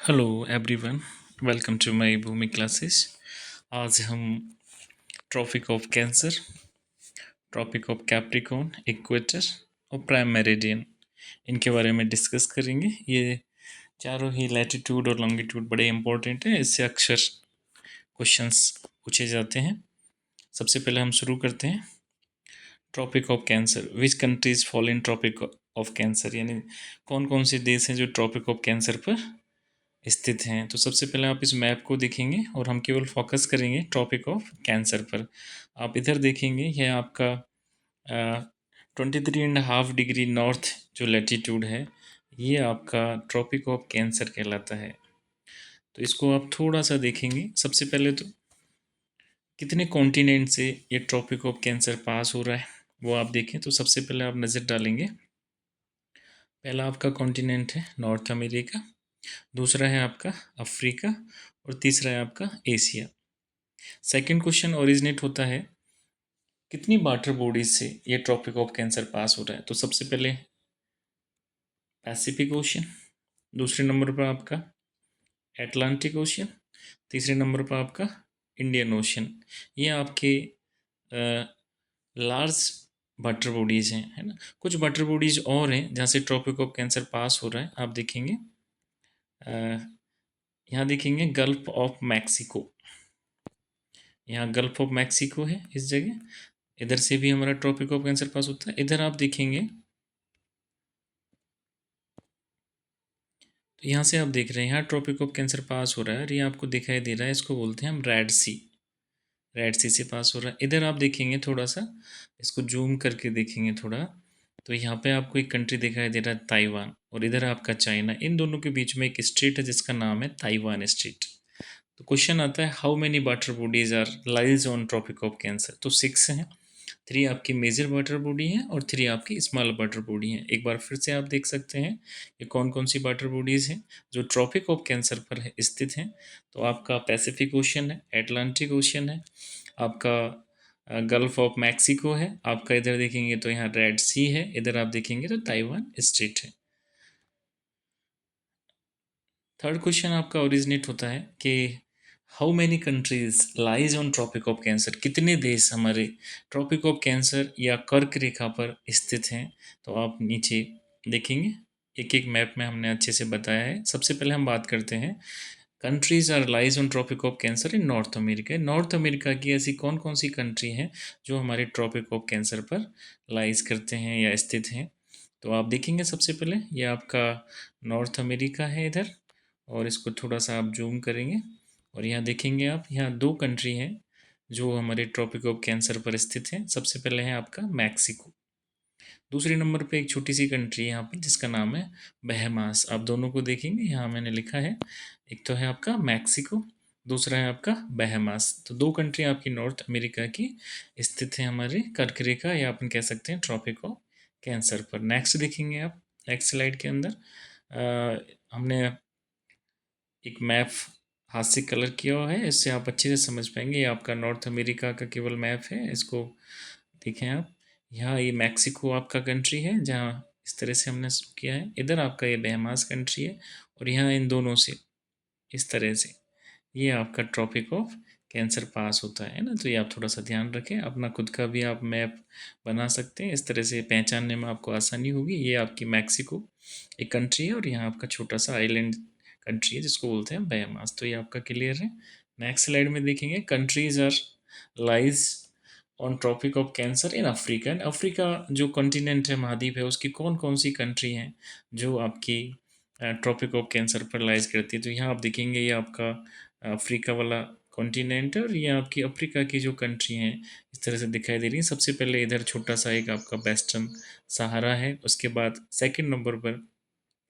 Hello everyone, welcome to my Bhumi classes. आज हम tropic of cancer, tropic of capricorn, equator और prime meridian इनके बारे में डिस्कस करेंगे। ये चारों ही लैटिट्यूड और लॉन्गिट्यूड बड़े इंपॉर्टेंट हैं, इससे अक्सर क्वेश्चंस पूछे जाते हैं। सबसे पहले हम शुरू करते हैं। Tropic of cancer, which countries fall in tropic of cancer, यानी कौन कौन से देश हैं जो ट्रॉपिक ऑफ कैंसर पर स्थित हैं। तो सबसे पहले आप इस मैप को देखेंगे और हम केवल फोकस करेंगे ट्रॉपिक ऑफ कैंसर पर। आप इधर देखेंगे, यह आपका 23.5 डिग्री नॉर्थ जो लैटिट्यूड है, ये आपका ट्रॉपिक ऑफ कैंसर कहलाता है। तो इसको आप थोड़ा सा देखेंगे। सबसे पहले तो कितने कॉन्टिनेंट से ये ट्रॉपिक ऑफ कैंसर पास हो रहा है वो आप देखें। तो सबसे पहले आप नज़र डालेंगे, पहला आपका कॉन्टिनेंट है नॉर्थ अमेरिका, दूसरा है आपका अफ्रीका और तीसरा है आपका एशिया। सेकंड क्वेश्चन ओरिजिनेट होता है कितनी वाटर बॉडीज से ये ट्रॉपिक ऑफ कैंसर पास हो रहा है। तो सबसे पहले पैसिफिक ओशियन, दूसरे नंबर पर आपका एटलांटिक ओशियन, तीसरे नंबर पर आपका इंडियन ओशियन। ये आपके लार्ज वाटर बॉडीज़ हैं, है ना। कुछ वाटर बॉडीज़ और हैं जहाँ से ट्रॉपिक ऑफ कैंसर पास हो रहा है। आप देखेंगे, यहाँ देखेंगे गल्फ ऑफ मैक्सिको, यहाँ गल्फ ऑफ मैक्सिको है इस जगह, इधर से भी हमारा ट्रॉपिक ऑफ कैंसर पास होता है। इधर आप देखेंगे तो यहाँ से आप देख रहे हैं, यहाँ ट्रॉपिक ऑफ कैंसर पास हो रहा है और ये आपको दिखाई दे रहा है, इसको बोलते हैं हम रेड सी। रेड सी से पास हो रहा है। इधर आप देखेंगे, थोड़ा सा इसको जूम करके देखेंगे थोड़ा, तो यहाँ पे आपको एक कंट्री दिखाई दे रहा है ताइवान, और इधर आपका चाइना। इन दोनों के बीच में एक स्ट्रेट है जिसका नाम है ताइवान स्ट्रेट। तो क्वेश्चन आता है, how many water bodies are lies on tropic of cancer. तो 6 हैं। 3 आपकी मेजर वाटर बॉडी हैं और 3 आपकी स्मॉल वाटर बॉडी हैं। एक बार फिर से आप देख सकते हैं ये कौन कौन सी वाटर बॉडीज़ हैं जो ट्रॉपिक ऑफ कैंसर पर स्थित हैं। तो आपका पैसिफिक ओशियन है, एटलांटिक ओशियन है, आपका गल्फ ऑफ मैक्सिको है, आपका इधर देखेंगे तो यहाँ रेड सी है, इधर आप देखेंगे तो ताइवान स्ट्रेट है। थर्ड क्वेश्चन आपका ओरिजिनेट होता है कि how many countries lies on tropic of cancer, कितने देश हमारे ट्रॉपिक ऑफ कैंसर या कर्क रेखा पर स्थित हैं। तो आप नीचे देखेंगे, एक एक मैप में हमने अच्छे से बताया है। सबसे पहले हम बात करते हैं, countries are lies on tropic of cancer in North America. North America की ऐसी कौन कौन सी कंट्री हैं जो हमारे ट्रॉपिक ऑफ कैंसर पर लाइज करते हैं या स्थित हैं। तो आप देखेंगे, सबसे पहले ये आपका नॉर्थ अमेरिका है इधर, और इसको थोड़ा सा आप जूम करेंगे और यहाँ देखेंगे आप, यहाँ 2 कंट्री हैं जो हमारे ट्रॉपिक ऑफ कैंसर पर स्थित हैं। सबसे पहले है आपका मैक्सिको, दूसरे नंबर पे एक छोटी सी कंट्री है यहाँ पर जिसका नाम है बहमास। आप दोनों को देखेंगे, यहाँ मैंने लिखा है, एक तो है आपका मैक्सिको, दूसरा है आपका बहमास। तो 2 कंट्री आपकी नॉर्थ अमेरिका की स्थित है हमारे कर्क रेखा या अपन कह सकते हैं ट्रॉपिक ऑफ कैंसर पर। नेक्स्ट देखेंगे आप, नेक्स्ट स्लाइड के अंदर हमने एक मैप हाथ से कलर किया हुआ है, इससे आप अच्छे से समझ पाएंगे। ये आपका नॉर्थ अमेरिका का केवल मैप है, इसको देखें आप। यहाँ ये मैक्सिको आपका कंट्री है जहाँ इस तरह से हमने किया है, इधर आपका ये बहमास कंट्री है, और यहाँ इन दोनों से इस तरह से ये आपका ट्रॉपिक ऑफ कैंसर पास होता है ना। तो ये आप थोड़ा सा ध्यान रखें, अपना खुद का भी आप मैप बना सकते हैं, इस तरह से पहचानने में आपको आसानी होगी। ये आपकी मैक्सिको एक कंट्री है और यहाँ आपका छोटा सा आइलैंड कंट्री है जिसको बोलते हैं बयामास। तो ये आपका क्लियर है। नेक्स्ट स्लाइड में देखेंगे, countries are lies on tropic of cancer in Africa. And Africa जो कॉन्टिनेंट है, महाद्वीप है, उसकी कौन कौन सी कंट्री हैं जो आपकी ट्रॉपिक ऑफ कैंसर पर लाइज करती है। तो यहाँ आप देखेंगे, ये आपका अफ्रीका वाला कॉन्टिनेंट है और ये आपकी अफ्रीका की जो कंट्री हैं इस तरह से दिखाई दे रही है। सबसे पहले इधर छोटा सा एक आपका वेस्टर्न सहारा है, उसके बाद सेकंड नंबर पर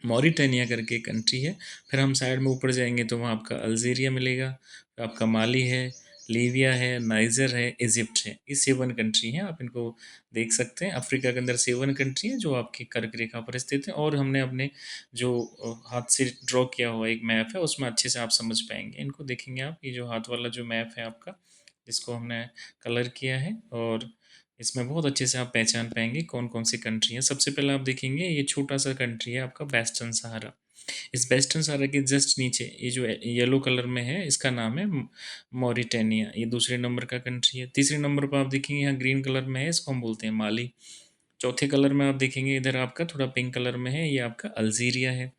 मॉरिटानिया करके कंट्री है, फिर हम साइड में ऊपर जाएंगे तो वहाँ आपका अल्जीरिया मिलेगा, फिर आपका माली है, लीबिया है, नाइजर है, इजिप्ट है। ये 7 कंट्री हैं, आप इनको देख सकते हैं। अफ्रीका के अंदर 7 कंट्री हैं जो आपकी कर्क रेखा पर स्थित हैं, और हमने अपने जो हाथ से ड्रॉ किया हुआ एक मैप है उसमें अच्छे से आप समझ पाएंगे। इनको देखेंगे आप, ये जो हाथ वाला जो मैप है आपका जिसको हमने कलर किया है, और इसमें बहुत अच्छे से आप पहचान पाएंगे कौन कौन सी कंट्री है। सबसे पहले आप देखेंगे, ये छोटा सा कंट्री है आपका वेस्टर्न सहारा। इस वेस्टर्न सहारा के जस्ट नीचे ये जो येलो कलर में है, इसका नाम है मॉरिटानिया। ये दूसरे नंबर का कंट्री है। तीसरे नंबर पर आप देखेंगे यहाँ ग्रीन कलर में है, इसको हम बोलते हैं माली। चौथे कलर में आप देखेंगे इधर आपका थोड़ा पिंक कलर में है, ये आपका अल्जीरिया है।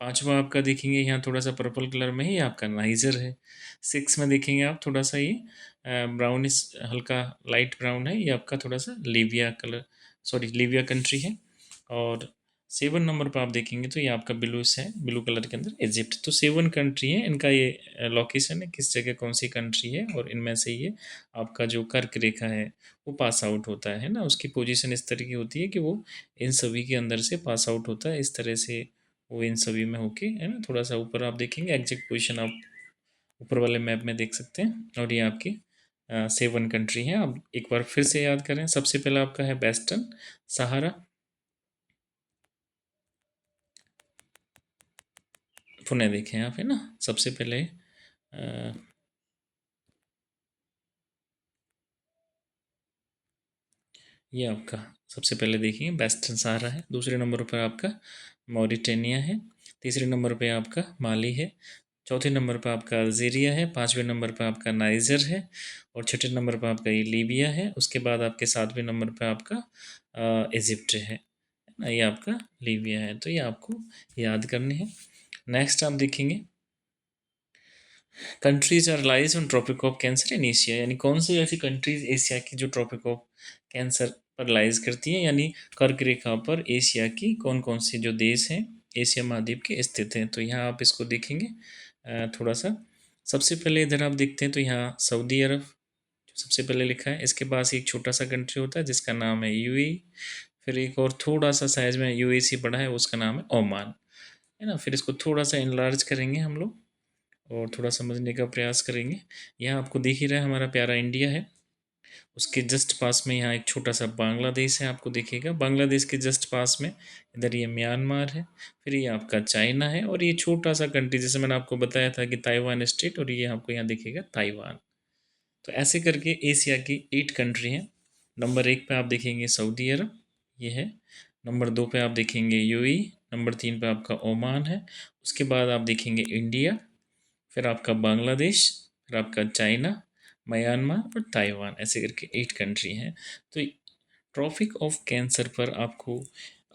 पांचवा आपका देखेंगे यहाँ थोड़ा सा पर्पल कलर में है, ये आपका नाइजर है। सिक्स में देखेंगे आप थोड़ा सा ये ब्राउनिश, हल्का लाइट ब्राउन है, ये आपका थोड़ा सा Libya colour, sorry Libya country है। और सेवन नंबर पर आप देखेंगे तो ये आपका ब्लू है, ब्लू कलर के अंदर इजिप्ट। तो सेवन कंट्री है, इनका ये लोकेशन है, किस जगह कौन सी कंट्री है, और इनमें से ये आपका जो कर्क रेखा है वो पास आउट होता है ना, उसकी पोजीशन इस तरह की होती है कि वो इन सभी के अंदर से पास आउट होता है, इस तरह से वो इन सभी में होके, है ना। थोड़ा सा ऊपर आप देखेंगे एग्जैक्ट पोजीशन आप ऊपर वाले मैप में देख सकते हैं। और ये आपकी सेवन कंट्री है। अब एक बार फिर से याद करें, सबसे पहला आपका है वेस्टर्न सहारा, पुनः देखें आप, है ना। सबसे पहले ये आपका सबसे पहले देखिए वेस्टर्न सहारा है। दूसरे नंबर पर आपका मॉरिटेनिया है। तीसरे नंबर पे आपका माली है। चौथे नंबर पर आपका अल्जीरिया है। पांचवें नंबर पर आपका नाइजर है। और छठे नंबर पर आपका ये लीबिया है। उसके बाद आपके सातवें नंबर पर आपका इजिप्ट है ना, ये आपका लीबिया है। तो ये आपको याद करने हैं। नेक्स्ट आप देखेंगे countries are lies on tropic of cancer in Asia, यानी कौन सी ऐसी कंट्रीज एशिया की जो ट्रॉपिक ऑफ कैंसर पर लाइज करती हैं, यानी कर्क रेखा पर एशिया की कौन कौन सी जो देश हैं एशिया महाद्वीप के स्थित हैं। तो यहाँ आप इसको देखेंगे थोड़ा सा। सबसे पहले इधर आप देखते हैं तो यहाँ सऊदी अरब जो सबसे पहले लिखा है, इसके पास एक छोटा सा कंट्री होता है जिसका नाम है यूएई। फिर एक और थोड़ा सा साइज में यूएई से बड़ा है, उसका नाम है ओमान, है ना। फिर इसको थोड़ा सा इनलार्ज करेंगे हम लोग और थोड़ा समझने का प्रयास करेंगे। यहाँ आपको दिख ही रहा है हमारा प्यारा इंडिया है, उसके जस्ट पास में यहाँ एक छोटा सा बांग्लादेश है, आपको दिखेगा। बांग्लादेश के जस्ट पास में इधर ये म्यांमार है। फिर ये आपका चाइना है, और ये छोटा सा कंट्री जैसे मैंने आपको बताया था कि ताइवान स्टेट, और ये आपको यहाँ दिखेगा ताइवान। तो ऐसे करके एशिया की 8 कंट्री हैं। नंबर 1 पे आप देखेंगे सऊदी अरब, ये है। नंबर 2 पे आप देखेंगे यूएई। नंबर 3 पे आपका ओमान है। उसके बाद आप देखेंगे इंडिया, फिर आपका बांग्लादेश, फिर आपका चाइना, म्यांमार और ताइवान, ऐसे करके 8 कंट्री हैं। तो ट्रॉपिक ऑफ कैंसर पर आपको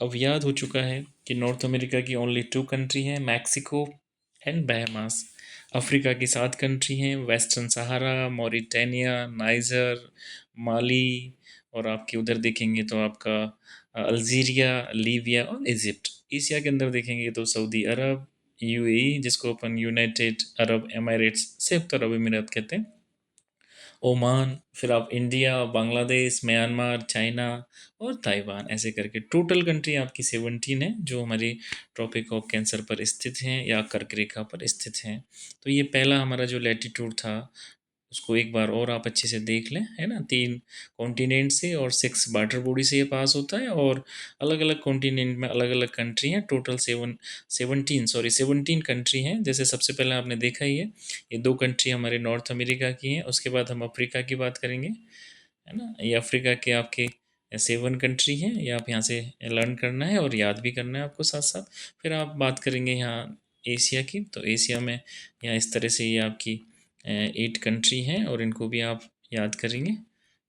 अब याद हो चुका है कि नॉर्थ अमेरिका की ओनली 2 कंट्री हैं, मैक्सिको एंड बहामास। अफ्रीका की 7 कंट्री हैं, वेस्टर्न सहारा, मॉरिटानिया, नाइजर, माली, और आपके उधर देखेंगे तो आपका अल्जीरिया, लीबिया और इजिप्ट। एशिया के अंदर देखेंगे तो सऊदी अरब, यूएई जिसको अपन यूनाइटेड अरब एमिरेट्स, संयुक्त अरब अमीरात कहते हैं, ओमान, फिर आप इंडिया, बांग्लादेश, म्यांमार, चाइना और ताइवान, ऐसे करके टोटल कंट्री आपकी 17 है जो हमारी ट्रॉपिक ऑफ कैंसर पर स्थित हैं या कर्क रेखा पर स्थित हैं। तो ये पहला हमारा जो लैटिट्यूड था उसको एक बार और आप अच्छे से देख लें, है ना। 3 कॉन्टिनेंट से और 6 वाटर बॉडी से ये पास होता है, और अलग अलग कॉन्टिनेंट में अलग अलग कंट्री हैं। टोटल 17 कंट्री हैं। जैसे सबसे पहले आपने देखा ही है, ये 2 कंट्री हमारे नॉर्थ अमेरिका की हैं। उसके बाद हम अफ्रीका की बात करेंगे, है ना। ये अफ्रीका के आपके 7 कंट्री हैं, ये आप यहाँ से लर्न करना है और याद भी करना है आपको साथ साथ। फिर आप बात करेंगे यहाँ एशिया की, तो एशिया में यहाँ इस तरह से ये आपकी 8 कंट्री हैं, और इनको भी आप याद करेंगे।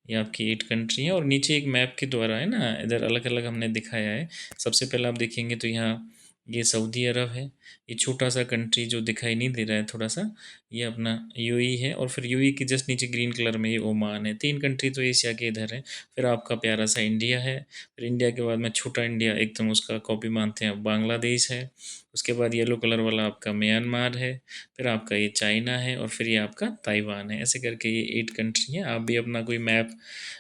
ये आपकी 8 कंट्री हैं, और नीचे एक मैप के द्वारा, है ना, इधर अलग अलग हमने दिखाया है। सबसे पहले आप देखेंगे तो यहाँ ये सऊदी अरब है, ये छोटा सा कंट्री जो दिखाई नहीं दे रहा है थोड़ा सा, ये अपना यूएई है। और फिर यूएई के जस्ट नीचे ग्रीन कलर में ये ओमान है। 3 कंट्री तो एशिया के इधर है। फिर आपका प्यारा सा इंडिया है। फिर इंडिया के बाद में छोटा इंडिया एकदम उसका कॉपी मानते हैं, बांग्लादेश है। उसके बाद येलो कलर वाला आपका म्यांमार है। फिर आपका ये चाइना है, और फिर ये आपका ताइवान है। ऐसे करके ये 8 कंट्री हैं। आप भी अपना कोई मैप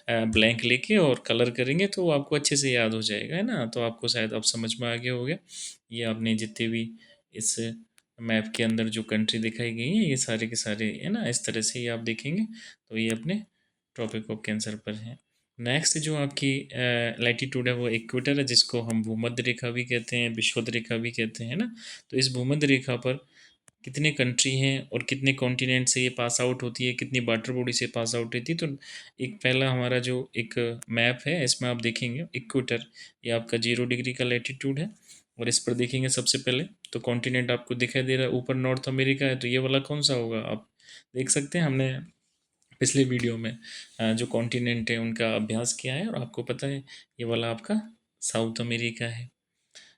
ब्लैंक लेके और कलर करेंगे तो वो आपको अच्छे से याद हो जाएगा, है ना। तो आपको शायद अब समझ में आ गया होगा, ये आपने जितने भी इस मैप के अंदर जो कंट्री दिखाई गई है ये सारे के सारे, है ना, इस तरह से ही आप देखेंगे तो ये अपने ट्रॉपिक ऑफ कैंसर पर हैं। नेक्स्ट जो आपकी लैटिट्यूड है वो इक्वेटर है, जिसको हम भूमध्य रेखा भी कहते हैं, विषुवत रेखा भी कहते हैं ना। तो इस भूमध्य रेखा पर कितने कंट्री हैं और कितने कॉन्टिनेंट से ये पास आउट होती है, कितनी वाटर बॉडी से पास आउट होती है। तो एक पहला हमारा जो एक मैप है इसमें आप देखेंगे इक्वेटर, ये आपका 0 डिग्री का लैटिट्यूड है। और इस पर देखेंगे सबसे पहले तो कॉन्टिनेंट आपको दिखाई दे रहा है, ऊपर नॉर्थ अमेरिका है, तो ये वाला कौन सा होगा आप देख सकते हैं। हमने पिछले वीडियो में जो कॉन्टिनेंट है उनका अभ्यास किया है, और आपको पता है ये वाला आपका साउथ अमेरिका है,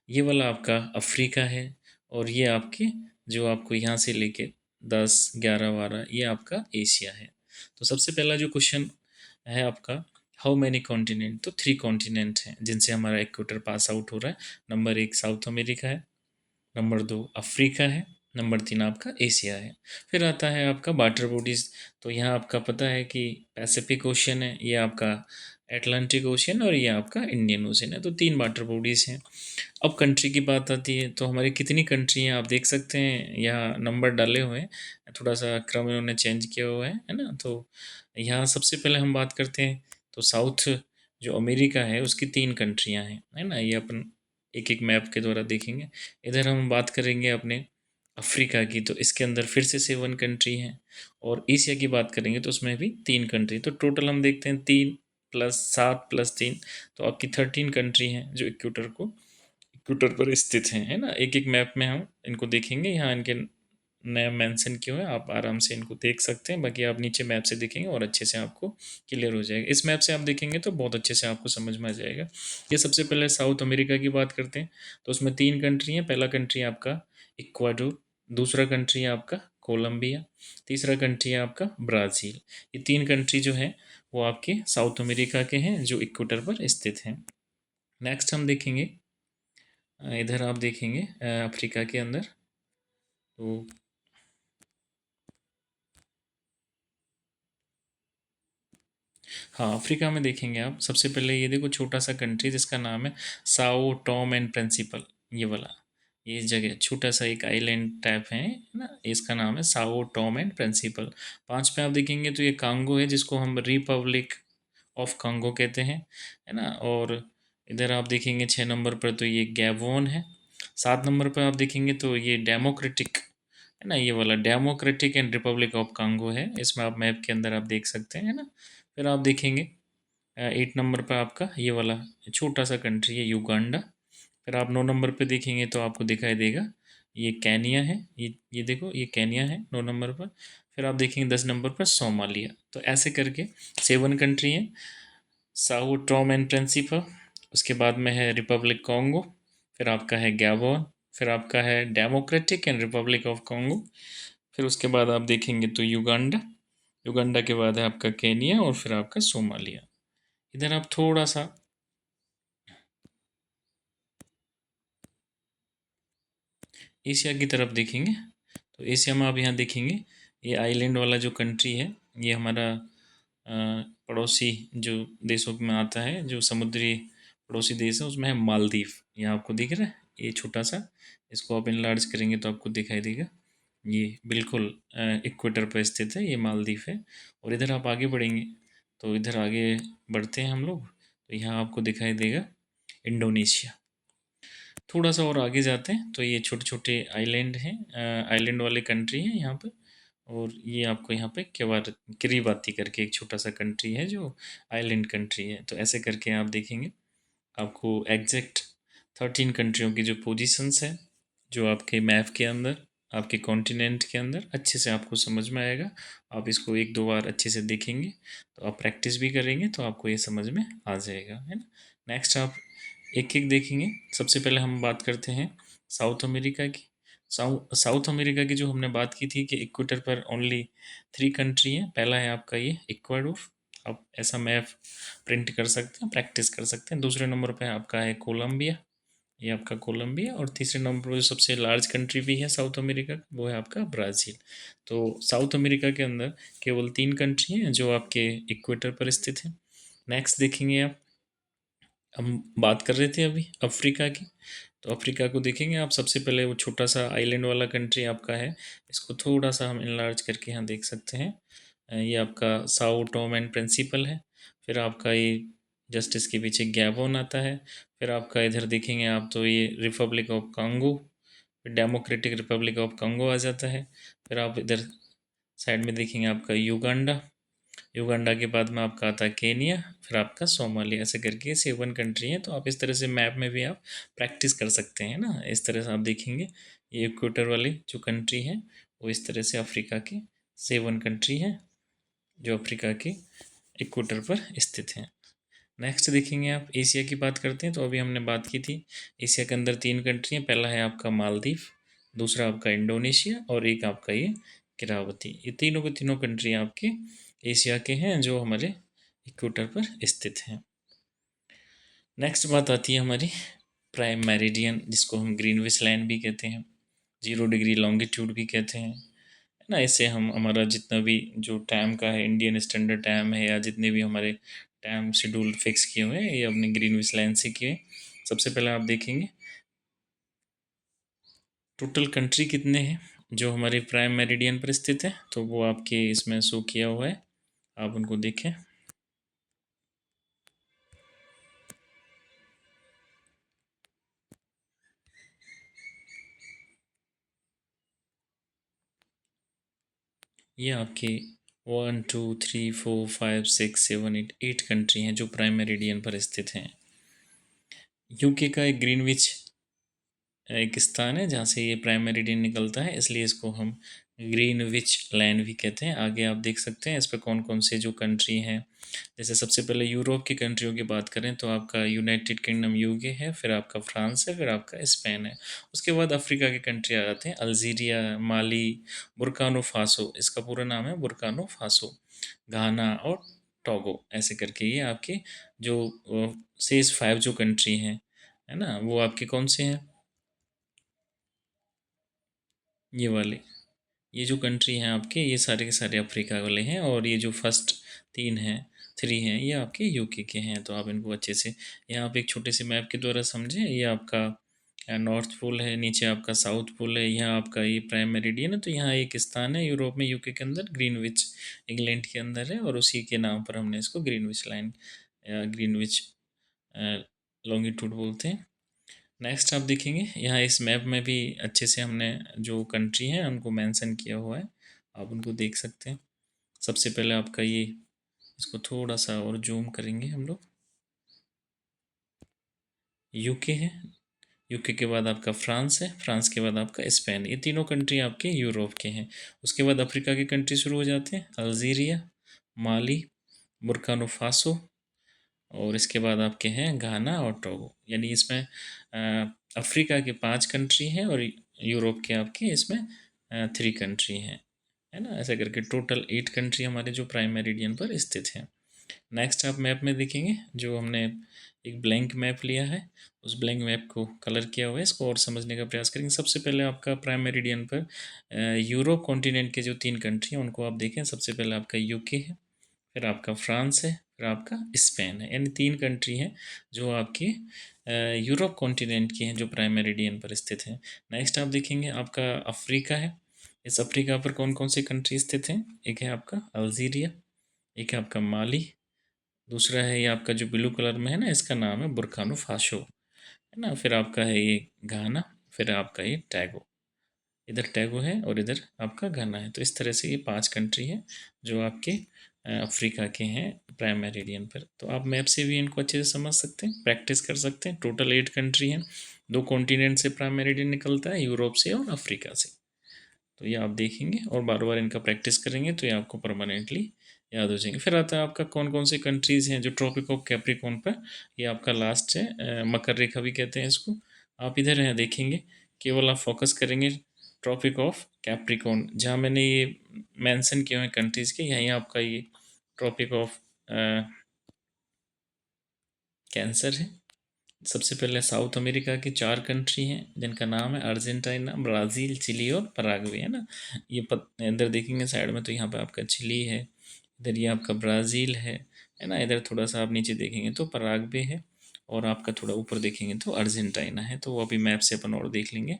ये वाला आपका अफ्रीका है, और ये आपके जो आपको यहाँ से लेके 10, 11, 12 ये आपका एशिया है। तो सबसे पहला जो क्वेश्चन है आपका, हाउ मैनी कॉन्टिनेंट, तो 3 कॉन्टिनेंट हैं जिनसे हमारा इक्वेटर पास आउट हो रहा है। नंबर 1 साउथ अमेरिका है, नंबर 2 अफ्रीका है, नंबर 3 आपका एशिया है। फिर आता है आपका वाटर बॉडीज़, तो यहाँ आपका पता है कि पैसिफिक ओशन है, ये आपका एटलांटिक ओशन, और ये आपका इंडियन ओशन है, तो 3 वाटर बॉडीज़ हैं। अब कंट्री की बात आती है, तो हमारी कितनी कंट्री हैं आप देख सकते हैं, यहाँ नंबर डाले हुए हैं, थोड़ा सा क्रम इन्होंने चेंज किया हुआ है ना। तो यहाँ सबसे पहले हम बात करते हैं, तो साउथ जो अमेरिका है उसकी 3 कंट्रियाँ हैं, है ना, ये अपन एक एक मैप के द्वारा देखेंगे। इधर हम बात करेंगे अपने अफ्रीका की, तो इसके अंदर फिर से 7 कंट्री हैं, और एशिया की बात करेंगे तो उसमें भी 3 कंट्री, तो टोटल हम देखते हैं 3 + 7 + 3, तो आपकी 13 कंट्री हैं जो इक्वेटर को ट्विटर पर स्थित हैं, है ना। एक एक मैप में हम इनको देखेंगे, यहाँ इनके नया मेंशन किए हुए हैं, आप आराम से इनको देख सकते हैं, बाकी आप नीचे मैप से देखेंगे और अच्छे से आपको क्लियर हो जाएगा। इस मैप से आप देखेंगे तो बहुत अच्छे से आपको समझ में आ जाएगा। ये सबसे पहले साउथ अमेरिका की बात करते हैं, तो उसमें 3 कंट्री हैं। पहला कंट्री है आपका इक्वाडोर, दूसरा कंट्री है आपका कोलंबिया, तीसरा कंट्री है आपका ब्राज़ील। ये 3 कंट्री जो हैं वो आपके साउथ अमेरिका के हैं जो इक्वेटर पर स्थित हैं। नेक्स्ट हम देखेंगे, इधर आप देखेंगे अफ्रीका के अंदर, तो हाँ अफ्रीका में देखेंगे आप सबसे पहले ये देखो छोटा सा कंट्री जिसका नाम है साओ टॉम एंड प्रिंसिपल, ये वाला, ये जगह छोटा सा एक आइलैंड टाइप है ना, इसका नाम है साओ टॉम एंड प्रिंसिपल। 5 पे आप देखेंगे तो ये कांगो है जिसको हम रिपब्लिक ऑफ कांगो कहते हैं, है ना। और इधर आप देखेंगे 6 नंबर पर तो ये गैबोन है। 7 नंबर पर आप देखेंगे तो ये डेमोक्रेटिक, है ना, ये वाला democratic and Republic of Congo है, इसमें आप मैप के अंदर आप देख सकते हैं, है ना। फिर आप देखेंगे 8 नंबर पर आपका ये वाला छोटा सा कंट्री है युगांडा। फिर आप 9 नंबर पे देखेंगे तो आपको दिखाई देगा ये कैनिया है, ये देखो ये कैनिया है 9 नंबर पर। फिर आप देखेंगे 10 नंबर पर सोमालिया। तो ऐसे करके 7 कंट्री हैं, साओ टॉम एंड प्रिंसिपल, उसके बाद में है रिपब्लिक कॉन्गो, फिर आपका है गैबोन, फिर आपका है democratic and Republic of Congo, फिर उसके बाद आप देखेंगे तो युगांडा, युगांडा के बाद है आपका केनिया, और फिर आपका सोमालिया। इधर आप थोड़ा सा एशिया की तरफ देखेंगे, तो एशिया में आप यहाँ देखेंगे ये आइलैंड वाला जो कंट्री है, ये हमारा पड़ोसी जो देशों में आता है, जो समुद्री पड़ोसी देश है उसमें है मालदीव। ये आपको दिख रहा है ये छोटा सा, इसको आप इनलार्ज करेंगे तो आपको दिखाई देगा, ये बिल्कुल इक्वेटर पर स्थित है, ये मालदीव है। और इधर आप आगे बढ़ेंगे तो इधर आगे बढ़ते हैं हम लोग, तो यहाँ आपको दिखाई देगा इंडोनेशिया। थोड़ा सा और आगे जाते हैं तो ये छोटे छोटे आइलैंड हैं, आइलैंड वाले कंट्री हैं यहाँ पर। और ये आपको यहाँ पे किरीबाती करके एक छोटा सा कंट्री है जो आइलैंड कंट्री है। तो ऐसे करके आप देखेंगे आपको एग्जैक्ट 13 कंट्रियों की जो पोजीशंस है जो आपके मैप के अंदर, आपके कॉन्टिनेंट के अंदर अच्छे से आपको समझ में आएगा। आप इसको 1 2 बार अच्छे से देखेंगे तो आप प्रैक्टिस भी करेंगे तो आपको ये समझ में आ जाएगा, है ना। नेक्स्ट आप एक एक देखेंगे। सबसे पहले हम बात करते हैं साउथ अमेरिका की। साउथ अमेरिका की जो हमने बात की थी कि इक्वेटर पर ओनली 3 कंट्री हैं। पहला है आपका ये इक्वाडोर, आप ऐसा मैप प्रिंट कर सकते हैं, प्रैक्टिस कर सकते हैं। दूसरे नंबर पे आपका है कोलंबिया, ये आपका कोलंबिया। और तीसरे नंबर पर जो सबसे लार्ज कंट्री भी है साउथ अमेरिका का, वो है आपका ब्राज़ील। तो साउथ अमेरिका के अंदर केवल 3 कंट्री हैं जो आपके इक्वेटर पर स्थित हैं। नेक्स्ट देखेंगे आप, हम बात कर रहे थे अभी अफ्रीका की, तो अफ्रीका को देखेंगे आप। सबसे पहले वो छोटा सा आइलैंड वाला कंट्री आपका है, इसको थोड़ा सा हम इनलार्ज करके यहाँ देख सकते हैं। ये आपका साओ टॉम एंड प्रिंसिपल है। फिर आपका ये जस्ट इसके पीछे गैबोन आता है। फिर आपका इधर देखेंगे आप तो ये रिपब्लिक ऑफ कांगो, फिर डेमोक्रेटिक रिपब्लिक ऑफ कांगो आ जाता है। फिर आप इधर साइड में देखेंगे आपका युगांडा, युगांडा के बाद में आपका आता है केनिया, फिर आपका सोमालिया, ऐसे करके 7 कंट्री हैं। तो आप इस तरह से मैप में भी आप प्रैक्टिस कर सकते हैं ना, इस तरह से आप देखेंगे ये इक्वेटर वाली जो कंट्री है वो इस तरह से अफ्रीका के 7 कंट्री हैं जो अफ्रीका के इक्वेटर पर स्थित हैं। नेक्स्ट देखेंगे आप एशिया की बात करते हैं। तो अभी हमने बात की थी एशिया के अंदर 3 कंट्री हैं। पहला है आपका मालदीव, दूसरा आपका इंडोनेशिया और एक आपका ये किरावती। ये तीनों के तीनों कंट्री आपके एशिया के हैं जो हमारे इक्वेटर पर स्थित हैं। नेक्स्ट बात आती है हमारी प्राइम मेरिडियन, जिसको हम ग्रीनविच लाइन भी कहते हैं, 0 डिग्री लॉन्गिट्यूड भी कहते हैं, है ना। इससे हम हमारा जितना भी जो टाइम का है, इंडियन स्टैंडर्ड टाइम है या जितने भी हमारे टाइम शेड्यूल फिक्स किए हुए हैं, ये अपने ग्रीनविच लाइन से किए। सबसे पहले आप देखेंगे टोटल कंट्री कितने हैं जो हमारे प्राइम मेरिडियन पर स्थित है, तो वो आपके इसमें शो किया हुआ है, आप उनको देखें। ये आपके 1 2 3 4 5 6 7 8 8 कंट्री हैं जो प्राइम मेरिडियन पर स्थित हैं। यूके का एक ग्रीनविच एक स्थान है जहाँ से ये प्राइम मेरिडियन निकलता है, इसलिए इसको हम ग्रीनविच लाइन भी कहते हैं। आगे आप देख सकते हैं इस पर कौन कौन से जो कंट्री हैं। जैसे सबसे पहले यूरोप की कंट्रियों की बात करें तो आपका यूनाइटेड किंगडम यूके है, फिर आपका फ्रांस है, फिर आपका स्पेन है। उसके बाद अफ्रीका के कंट्री आ जाते हैं, अल्जीरिया, माली, बुर्किना फासो, इसका पूरा नाम है बुर्किना फासो, घाना और टोगो, ऐसे करके ये आपके जो शेष 5 जो कंट्री हैं, है ना, वो आपके कौन से हैं, ये वाले। ये जो कंट्री हैं आपके ये सारे के सारे अफ्रीका वाले हैं, और ये जो फर्स्ट 3 हैं 3 हैं ये आपके यूके के हैं। तो आप इनको अच्छे से यहाँ आप एक छोटे से मैप के द्वारा समझें। ये आपका नॉर्थ पोल है, नीचे आपका साउथ पोल है, यहाँ आपका ये प्राइम मेरिडियन है। तो यहाँ एक स्थान है यूरोप में यूके के अंदर, ग्रीनविच इंग्लैंड के अंदर है, और उसी के नाम पर हमने इसको ग्रीनविच लाइन या ग्रीनविच लॉन्गिट्यूड बोलते हैं। नेक्स्ट आप देखेंगे यहाँ इस मैप में भी अच्छे से हमने जो कंट्री हैं उनको मेंशन किया हुआ है, आप उनको देख सकते हैं। सबसे पहले आपका ये, इसको थोड़ा सा और जूम करेंगे हम लोग, यूके है, यूके के बाद आपका फ्रांस है, फ्रांस के बाद आपका स्पेन, ये तीनों कंट्री आपके यूरोप के हैं। उसके बाद अफ्रीका के कंट्री शुरू हो जाते हैं, अल्जीरिया, माली, बुर्किना फासो, और इसके बाद आपके हैं घाना और टोगो। यानी इसमें अफ्रीका के 5 कंट्री हैं और यूरोप के आपके इसमें 3 कंट्री हैं, है ना। ऐसा करके टोटल 8 कंट्री हमारे जो प्राइम मेरिडियन पर स्थित हैं। नेक्स्ट आप मैप में देखेंगे जो हमने एक ब्लैंक मैप लिया है, उस ब्लैंक मैप को कलर किया हुआ है, इसको और समझने का प्रयास करेंगे। सबसे पहले आपका प्राइम मेरिडियन पर यूरोप कॉन्टिनेंट के जो 3 कंट्री हैं उनको आप देखें। सबसे पहले आपका यूके है, फिर आपका फ्रांस है, फिर आपका स्पेन है। यानी 3 कंट्री हैं जो आपके यूरोप कॉन्टिनेंट की हैं जो प्राइम मेरिडियन पर स्थित हैं। नेक्स्ट आप देखेंगे आपका अफ्रीका है। इस अफ्रीका पर कौन कौन से कंट्री स्थित हैं, एक है आपका अल्जीरिया, एक है आपका माली, दूसरा है ये आपका जो ब्लू कलर में है ना, इसका नाम है बुर्किना फासो, है ना। फिर आपका है ये घाना, फिर आपका ये टैगो, इधर टैगो है और इधर आपका घाना है। तो इस तरह से ये 5 कंट्री हैं जो आपके अफ्रीका के हैं प्राइम मेरिडियन पर। तो आप मैप से भी इनको अच्छे से समझ सकते हैं, प्रैक्टिस कर सकते हैं। टोटल 8 कंट्री हैं, 2 कॉन्टिनेंट से प्राइम मेरिडियन निकलता है, यूरोप से और अफ्रीका से। तो ये आप देखेंगे और बार बार इनका प्रैक्टिस करेंगे तो ये आपको परमानेंटली याद हो जाएंगे। फिर आता है आपका कौन कौन से कंट्रीज़ हैं जो ट्रॉपिक ऑफ कैप्रिकॉर्न पर, ये आपका लास्ट है, मकर रेखा भी कहते हैं इसको। आप इधर हैं देखेंगे, केवल आप फोकस करेंगे ट्रॉपिक ऑफ कैप्रिकॉर्न, जहाँ मैंने ये मेंशन किए हुए कंट्रीज़ के, यहीं आपका ये ट्रॉपिक ऑफ कैंसर है। सबसे पहले साउथ अमेरिका की 4 कंट्री हैं जिनका नाम है अर्जेंटीना, ब्राज़ील, चिली और पराग्वे, है ना। ये इधर देखेंगे साइड में तो यहाँ पे आपका चिली है, इधर ये आपका ब्राज़ील है ना। इधर थोड़ा सा आप नीचे देखेंगे तो पराग्वे है, और आपका थोड़ा ऊपर देखेंगे तो अर्जेंटीना है। तो वो अभी मैप से अपन और देख लेंगे।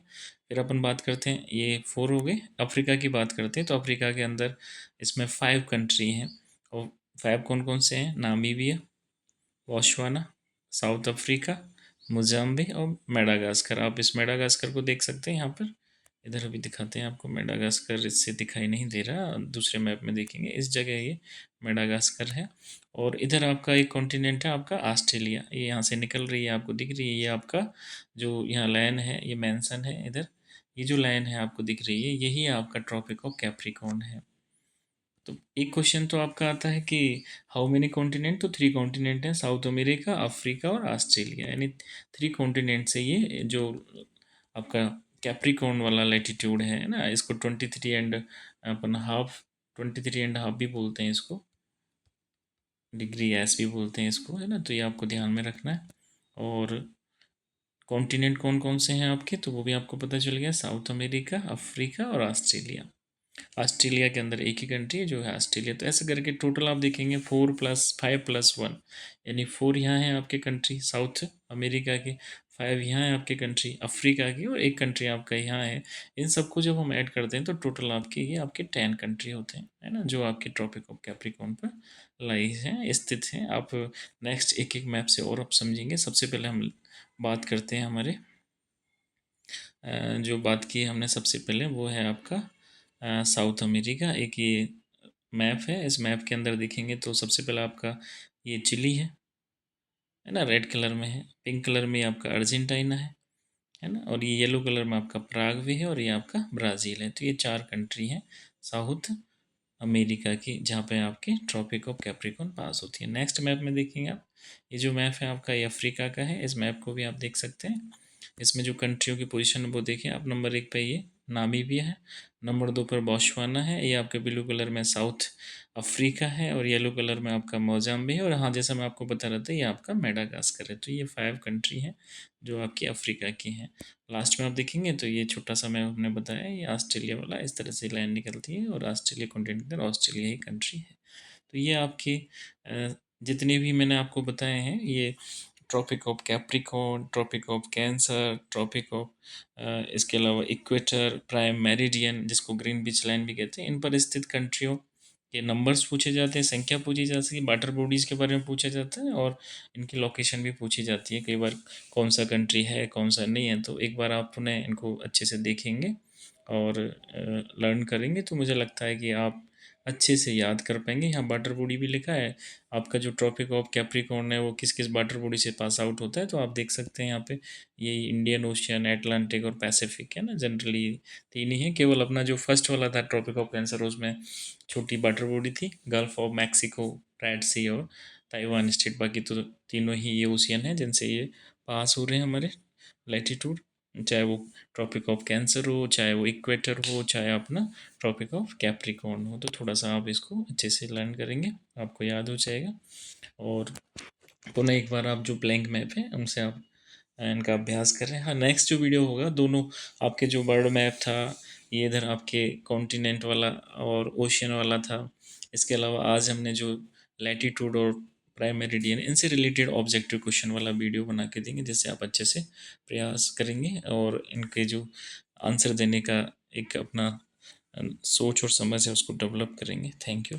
फिर अपन बात करते हैं, ये 4 हो गए। अफ्रीका की बात करते हैं तो अफ्रीका के अंदर इसमें 5 कंट्री हैं, और 5 कौन कौन से हैं, Namibia, Botswana, south Africa, Mozambique और मेडागास्कर। आप इस मेडागास्कर को देख सकते हैं यहाँ पर, इधर अभी दिखाते हैं आपको मेडागास्कर, इससे दिखाई नहीं दे रहा, दूसरे मैप में देखेंगे, इस जगह ये मेडागास्कर है। और इधर आपका एक कॉन्टिनेंट है आपका ऑस्ट्रेलिया, ये यहाँ से निकल रही है, आपको दिख रही है, ये आपका जो यहाँ लाइन है, ये मेंशन है इधर, ये जो लाइन है आपको दिख रही है, यही आपका ट्रॉपिक ऑफ कैप्रिकॉर्न है। तो एक क्वेश्चन तो आपका आता है कि हाउ मेनी कॉन्टिनेंट, तो 3 कॉन्टिनेंट हैं, साउथ अमेरिका, अफ्रीका और ऑस्ट्रेलिया, यानी 3 कॉन्टिनेंट से ये जो आपका कैप्रिकॉर्न वाला लैटिट्यूड है ना, इसको 23 एंड अपन हाफ, 23.5 भी बोलते हैं इसको, डिग्री एस भी बोलते हैं इसको, है ना, तो ये आपको ध्यान में रखना है। और कॉन्टिनेंट कौन कौन से हैं आपके, तो वो भी आपको पता चल गया, साउथ अमेरिका, अफ्रीका और ऑस्ट्रेलिया। ऑस्ट्रेलिया के अंदर एक ही कंट्री है जो है ऑस्ट्रेलिया। तो ऐसे करके टोटल आप देखेंगे 4+5+1, यानी 4 यहाँ है आपके कंट्री साउथ अमेरिका के, 5 यहाँ है आपके कंट्री अफ्रीका की, और एक कंट्री आपका यहाँ है। इन सबको जब हम ऐड करते हैं तो टोटल आपके ये आपके 10 कंट्री होते हैं, है ना, जो आपके ट्रॉपिक ऑफ कैप्रिकॉर्न पर लाइज हैं, स्थित हैं। आप नेक्स्ट एक एक मैप से और आप समझेंगे। सबसे पहले हम बात करते हैं हमारे जो बात की हमने सबसे पहले, वो है आपका साउथ अमेरिका। एक ये मैप है, इस मैप के अंदर देखेंगे तो सबसे पहला आपका ये चिली है ना, रेड कलर में है, पिंक कलर में आपका अर्जेंटीना है ना, और ये येलो कलर में आपका प्रागवे है, और ये आपका ब्राज़ील है। तो ये 4 कंट्री हैं साउथ अमेरिका की, जहाँ पे आपके ट्रॉपिक ऑफ कैप्रिकॉर्न पास होती है। नेक्स्ट मैप में देखेंगे आप, ये जो मैप है आपका, ये अफ्रीका का है। इस मैप को भी आप देख सकते हैं, इसमें जो कंट्रियों की पोजीशन है वो देखें आप। नंबर 1 पे ये नामीबिया है, नंबर 2 पर बोत्सवाना है, ये आपके ब्लू कलर में साउथ अफ्रीका है, और येलो कलर में आपका मोजाम्बिक है, और हाँ, जैसा मैं आपको बता रहा था, ये आपका मेडागास्कर है। तो ये 5 कंट्री हैं जो आपकी अफ्रीका की हैं। लास्ट में आप देखेंगे तो ये छोटा सा मैं आपने बताया, ये ऑस्ट्रेलिया वाला, इस तरह से लाइन निकलती है, और ऑस्ट्रेलिया कॉन्टिनेंट के अंदर ऑस्ट्रेलिया ही कंट्री है। तो ये आपके जितने भी मैंने आपको बताए हैं, ये tropic of capricorn, tropic of cancer, tropic of इसके अलावा इक्वेटर, प्राइम मेरिडियन, जिसको ग्रीन बीच लाइन भी कहते हैं, इन पर स्थित कंट्रियों के नंबर्स पूछे जाते हैं, संख्या पूछी जा सकती है, वाटर बॉडीज़ के बारे में पूछा जाता है, और इनकी लोकेशन भी पूछी जाती है कई बार, कौन सा कंट्री है कौन सा नहीं है। तो एक बार आप उन्हें इनको अच्छे से देखेंगे और लर्न करेंगे, तो मुझे लगता है कि आप अच्छे से याद कर पाएंगे। यहाँ वाटर बॉडी भी लिखा है, आपका जो ट्रॉपिक ऑफ कैप्रिकॉर्न है वो किस किस वाटर बॉडी से पास आउट होता है, तो आप देख सकते हैं यहाँ पे, ये इंडियन ओशियन, एटलांटिक और पैसिफिक है ना, जनरली 3 ही है। केवल अपना जो फर्स्ट वाला था ट्रॉपिक ऑफ कैंसर, उसमें छोटी वाटर बॉडी थी, गल्फ ऑफ मैक्सिको, रेड सी और ताइवान स्टेट, बाकी तो तीनों ही ये ओशियन है जिनसे ये पास हो रहे हैं हमारे लैटिट्यूड, चाहे वो ट्रॉपिक ऑफ कैंसर हो, चाहे वो इक्वेटर हो, चाहे अपना ट्रॉपिक ऑफ कैप्रिकॉर्न हो। तो थोड़ा सा आप इसको अच्छे से लर्न करेंगे, आपको याद हो जाएगा। और पुनः एक बार आप जो ब्लैंक मैप है उनसे आप इनका अभ्यास कर रहे हैं। हाँ, नेक्स्ट जो वीडियो होगा, दोनों आपके जो वर्ल्ड मैप था, ये इधर आपके कॉन्टिनेंट वाला और ओशियन वाला था, इसके अलावा आज हमने जो लैटिट्यूड और प्राइम मेरिडियन, इनसे रिलेटेड ऑब्जेक्टिव क्वेश्चन वाला वीडियो बना के देंगे, जिससे आप अच्छे से प्रयास करेंगे और इनके जो आंसर देने का एक अपना सोच और समझ है उसको डेवलप करेंगे। Thank you.